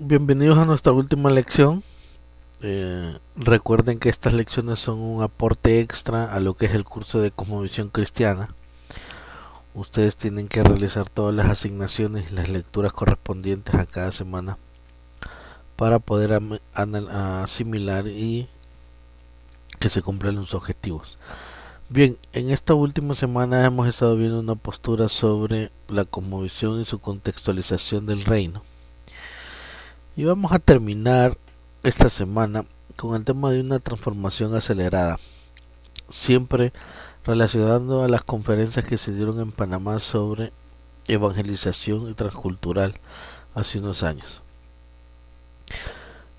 Bienvenidos a nuestra última lección. Recuerden que estas lecciones son un aporte extra a lo que es el curso de Cosmovisión Cristiana. Ustedes tienen que realizar todas las asignaciones y las lecturas correspondientes a cada semana para poder asimilar y que se cumplan los objetivos. Bien, en esta última semana hemos estado viendo una postura sobre la cosmovisión y su contextualización del reino. Y vamos a terminar esta semana con el tema de una transformación acelerada, siempre relacionando a las conferencias que se dieron en Panamá sobre evangelización y transcultural hace unos años.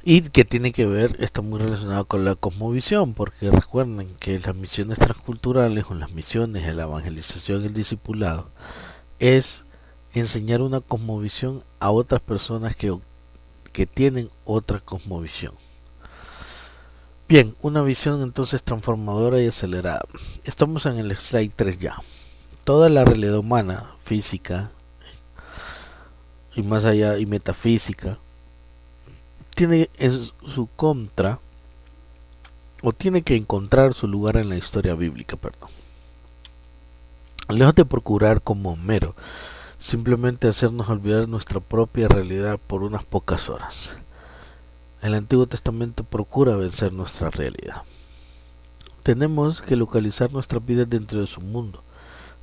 Y que tiene que ver, está muy relacionado con la cosmovisión, porque recuerden que las misiones transculturales o las misiones de la evangelización y el discipulado es enseñar una cosmovisión a otras personas que tienen otra cosmovisión. Bien, una visión entonces transformadora y acelerada. Estamos en el slide 3 ya. Toda la realidad humana, física y más allá y metafísica, tiene en su contra o tiene que encontrar su lugar en la historia bíblica, perdón. Lejos de procurar como Homero simplemente hacernos olvidar nuestra propia realidad por unas pocas horas. El Antiguo Testamento procura vencer nuestra realidad. Tenemos que localizar nuestras vidas dentro de su mundo,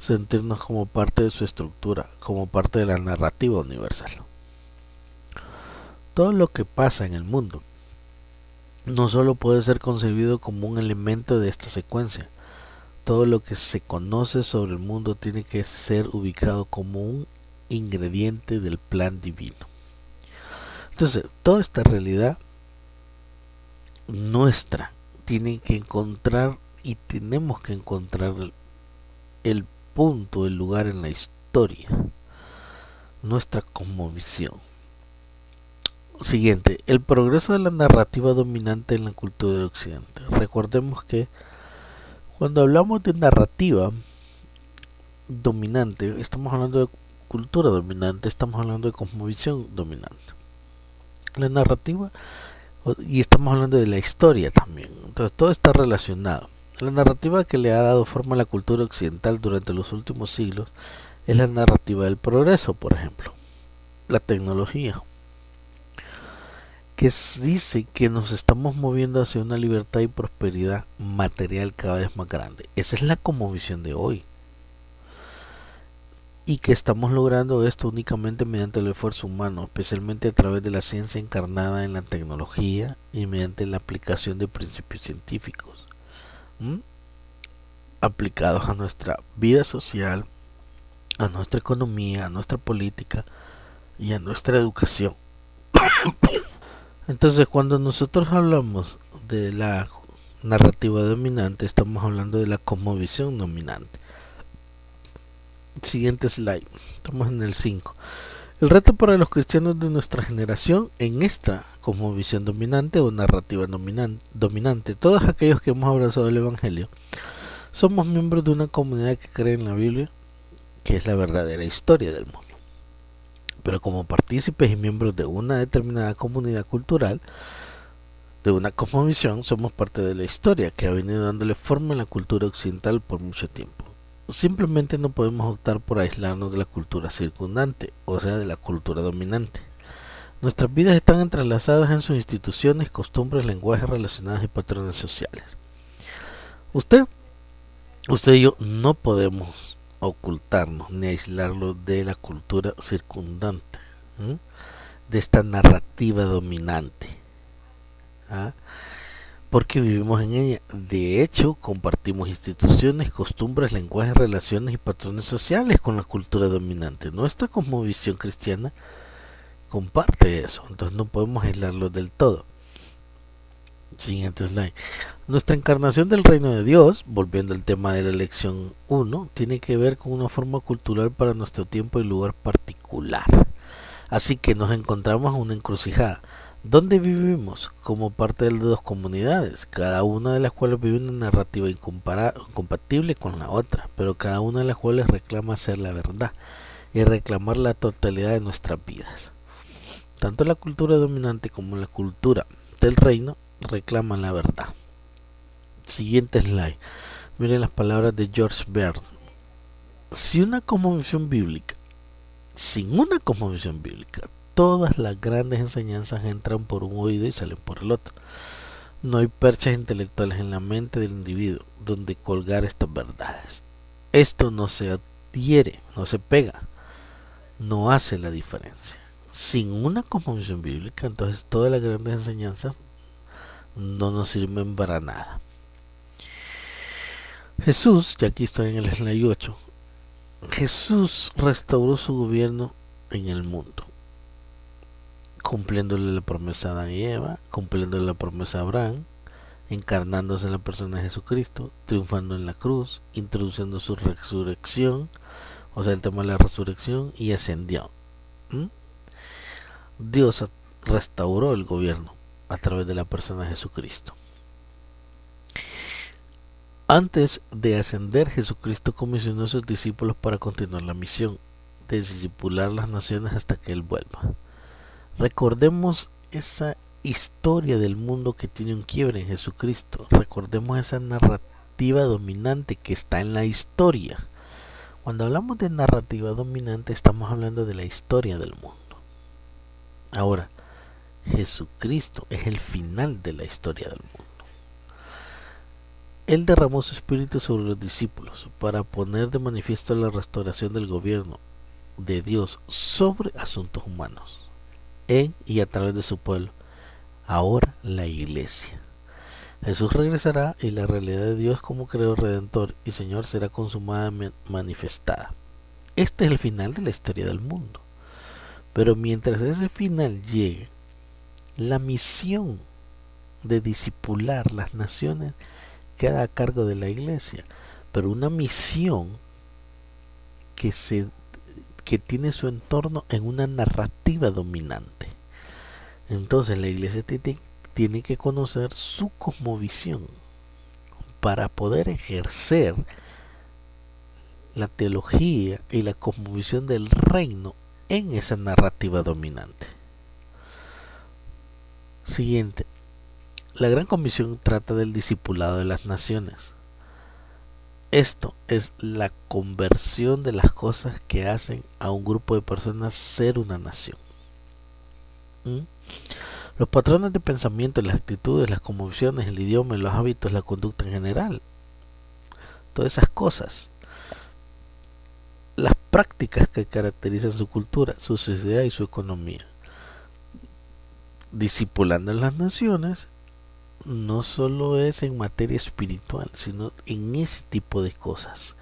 sentirnos como parte de su estructura, como parte de la narrativa universal. Todo lo que pasa en el mundo no solo puede ser concebido como un elemento de esta secuencia, todo lo que se conoce sobre el mundo tiene que ser ubicado como un ingrediente del plan divino. Entonces, toda esta realidad nuestra tiene que encontrar y tenemos que encontrar el punto, el lugar en la historia, nuestra cosmovisión. Siguiente, el progreso de la narrativa dominante en la cultura de Occidente. Recordemos que cuando hablamos de narrativa dominante, estamos hablando de cultura dominante, estamos hablando de cosmovisión dominante. La narrativa, y estamos hablando de la historia también, entonces todo está relacionado. La narrativa que le ha dado forma a la cultura occidental durante los últimos siglos es la narrativa del progreso, por ejemplo, la tecnología, que dice que nos estamos moviendo hacia una libertad y prosperidad material cada vez más grande. Esa es la cosmovisión de hoy. Y que estamos logrando esto únicamente mediante el esfuerzo humano, especialmente a través de la ciencia encarnada en la tecnología y mediante la aplicación de principios científicos, aplicados a nuestra vida social, a nuestra economía, a nuestra política y a nuestra educación. Entonces, cuando nosotros hablamos de la narrativa dominante, estamos hablando de la cosmovisión dominante. Siguiente slide, estamos en el 5. El reto para los cristianos de nuestra generación en esta cosmovisión dominante o narrativa dominante, todos aquellos que hemos abrazado el Evangelio, somos miembros de una comunidad que cree en la Biblia, que es la verdadera historia del mundo. Pero como partícipes y miembros de una determinada comunidad cultural, de una cosmovisión, somos parte de la historia que ha venido dándole forma a la cultura occidental por mucho tiempo. Simplemente no podemos optar por aislarnos de la cultura circundante, o sea, de la cultura dominante. Nuestras vidas están entrelazadas en sus instituciones, costumbres, lenguajes relacionados y patrones sociales. Usted y yo no podemos ocultarnos ni aislarlo de la cultura circundante, de esta narrativa dominante, porque vivimos en ella. De hecho, compartimos instituciones, costumbres, lenguajes, relaciones y patrones sociales con la cultura dominante. Nuestra cosmovisión cristiana comparte eso, entonces no podemos aislarlo del todo. Siguiente slide. Nuestra encarnación del reino de Dios, volviendo al tema de la lección 1, tiene que ver con una forma cultural para nuestro tiempo y lugar particular. Así que nos encontramos en una encrucijada. ¿Dónde vivimos? Como parte de las dos comunidades, cada una de las cuales vive una narrativa incompatible con la otra, pero cada una de las cuales reclama ser la verdad y reclamar la totalidad de nuestras vidas. Tanto la cultura dominante como la cultura del reino reclaman la verdad. Siguiente slide. Miren las palabras de George Bern. Si una cosmovisión bíblica, sin una cosmovisión bíblica, todas las grandes enseñanzas entran por un oído y salen por el otro. No hay perchas intelectuales en la mente del individuo donde colgar estas verdades. Esto no se adhiere, no se pega, no hace la diferencia. Sin una cosmovisión bíblica, entonces todas las grandes enseñanzas no nos sirven para nada. Jesús, y aquí estoy en el slide 8, Jesús restauró su gobierno en el mundo, cumpliéndole la promesa a Adán y Eva, cumpliéndole la promesa a Abraham, encarnándose en la persona de Jesucristo, triunfando en la cruz, introduciendo su resurrección, o sea, el tema de la resurrección, y ascendió. Dios restauró el gobierno a través de la persona de Jesucristo. Antes de ascender, Jesucristo comisionó a sus discípulos para continuar la misión de discipular las naciones hasta que Él vuelva. Recordemos esa historia del mundo que tiene un quiebre en Jesucristo. Recordemos esa narrativa dominante que está en la historia. Cuando hablamos de narrativa dominante, estamos hablando de la historia del mundo. Ahora, Jesucristo es el final de la historia del mundo. Él derramó su espíritu sobre los discípulos para poner de manifiesto la restauración del gobierno de Dios sobre asuntos humanos, en y a través de su pueblo, ahora la iglesia. Jesús regresará y la realidad de Dios como Creador, Redentor y Señor será consumada, manifestada. Este es el final de la historia del mundo. Pero mientras ese final llegue, la misión de discipular las naciones queda a cargo de la iglesia, pero una misión que tiene su entorno en una narrativa dominante. Entonces la iglesia tiene que conocer su cosmovisión para poder ejercer la teología y la cosmovisión del reino en esa narrativa dominante. Siguiente. La Gran Comisión trata del discipulado de las naciones. Esto es la conversión de las cosas que hacen a un grupo de personas ser una nación. Los patrones de pensamiento, las actitudes, las convicciones, el idioma, los hábitos, la conducta en general. Todas esas cosas. Las prácticas que caracterizan su cultura, su sociedad y su economía. Discipulando en las naciones no solo es en materia espiritual, sino en ese tipo de cosas,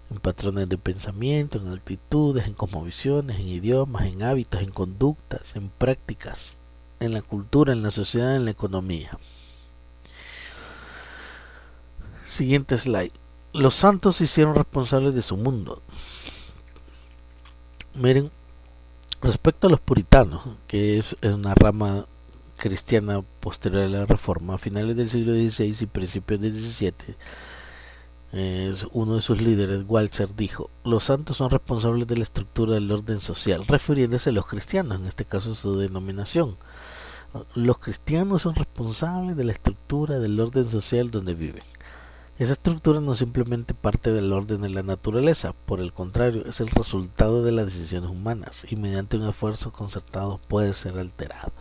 en patrones de pensamiento, en actitudes, en cosmovisiones, en idiomas, en hábitos, en conductas, en prácticas, en la cultura, en la sociedad, en la economía. Siguiente slide. Los santos se hicieron responsables de su mundo. Miren, respecto a los puritanos, que es una rama cristiana posterior a la Reforma, a finales del siglo XVI y principios del XVII, uno de sus líderes, Walzer, dijo: los santos son responsables de la estructura del orden social, refiriéndose a los cristianos, en este caso su denominación. Los cristianos son responsables de la estructura del orden social donde viven. Esa estructura no es simplemente parte del orden de la naturaleza, por el contrario, es el resultado de las decisiones humanas y mediante un esfuerzo concertado puede ser alterado,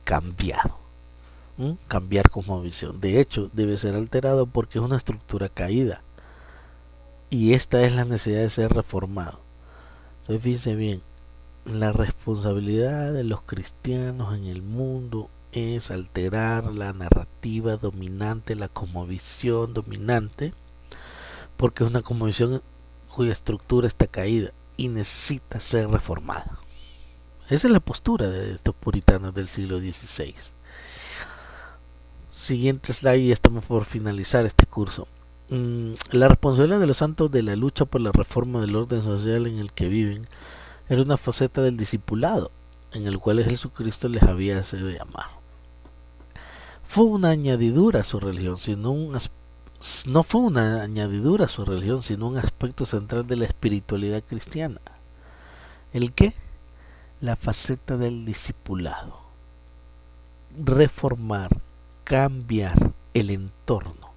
cambiado. Cambiar cosmovisión. De hecho, debe ser alterado porque es una estructura caída y esta es la necesidad de ser reformado. Entonces, fíjense bien, la responsabilidad de los cristianos en el mundo es alterar la narrativa dominante, la cosmovisión dominante, porque es una cosmovisión cuya estructura está caída y necesita ser reformada. Esa es la postura de estos puritanos del siglo XVI. Siguiente slide y estamos por finalizar este curso. La responsabilidad de los santos de la lucha por la reforma del orden social en el que viven era una faceta del discipulado en el cual Jesucristo les había sido llamar. Fue una añadidura a su religión, no fue una añadidura a su religión, sino un aspecto central de la espiritualidad cristiana. ¿El qué? la faceta del discipulado. Reformar, cambiar el entorno,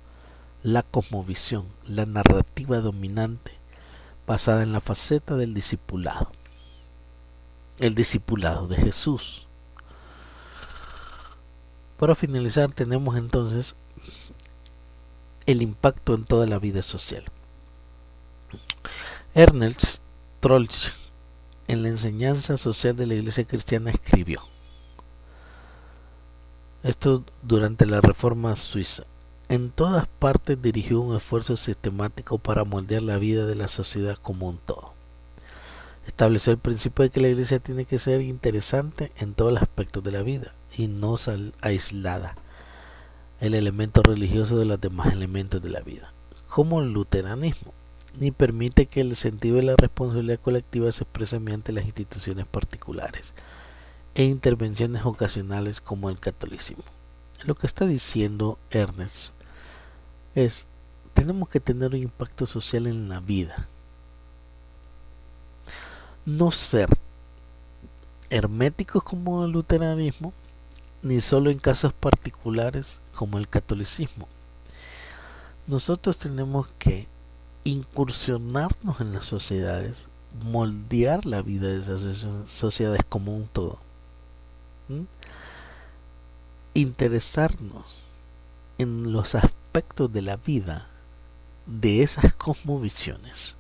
la cosmovisión, la narrativa dominante basada en la faceta del discipulado. El discipulado de Jesús. Para finalizar, tenemos entonces el impacto en toda la vida social. Ernst Troeltsch, en la enseñanza social de la Iglesia Cristiana, escribió esto durante la Reforma Suiza. En todas partes dirigió un esfuerzo sistemático para moldear la vida de la sociedad como un todo. Estableció el principio de que la Iglesia tiene que ser interesante en todos los aspectos de la vida y no aislada el elemento religioso de los demás elementos de la vida, como el luteranismo, ni permite que el sentido de la responsabilidad colectiva se exprese mediante las instituciones particulares e intervenciones ocasionales como el catolicismo. Lo que está diciendo Ernst es: tenemos que tener un impacto social en la vida, no ser herméticos como el luteranismo, ni solo en casos particulares como el catolicismo. Nosotros tenemos que incursionarnos en las sociedades, moldear la vida de esas sociedades como un todo, interesarnos en los aspectos de la vida de esas cosmovisiones,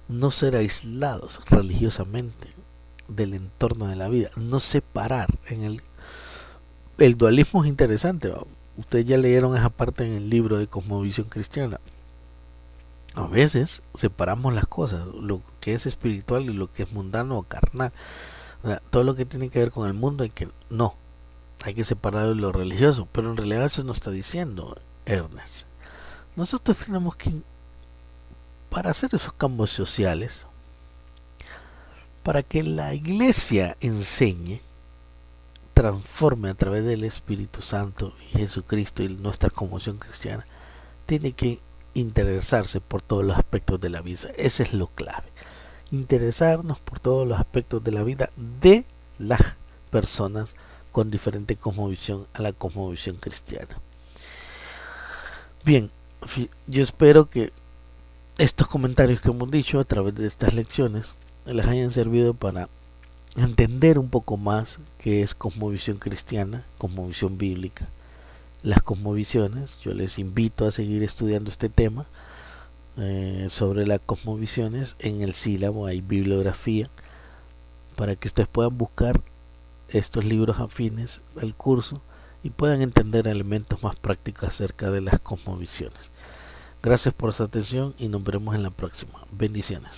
no ser aislados religiosamente del entorno de la vida, no separar. El dualismo es interesante, ¿va? Ustedes ya leyeron esa parte en el libro de Cosmovisión Cristiana. A veces separamos las cosas, lo que es espiritual y lo que es mundano o carnal. O sea, todo lo que tiene que ver con el mundo hay que separar de lo religioso, pero en realidad eso no está diciendo Ernst. Nosotros tenemos que, para hacer esos cambios sociales, para que la Iglesia enseñe, transforme a través del Espíritu Santo y Jesucristo y nuestra conmoción cristiana, tiene que interesarse por todos los aspectos de la vida. Ese es lo clave. Interesarnos por todos los aspectos de la vida de las personas con diferente cosmovisión a la cosmovisión cristiana. Bien, yo espero que estos comentarios que hemos dicho a través de estas lecciones les hayan servido para entender un poco más qué es cosmovisión cristiana, cosmovisión bíblica, las cosmovisiones. Yo les invito a seguir estudiando este tema sobre las cosmovisiones. En el sílabo hay bibliografía para que ustedes puedan buscar estos libros afines al curso y puedan entender elementos más prácticos acerca de las cosmovisiones. Gracias por su atención y nos veremos en la próxima. Bendiciones.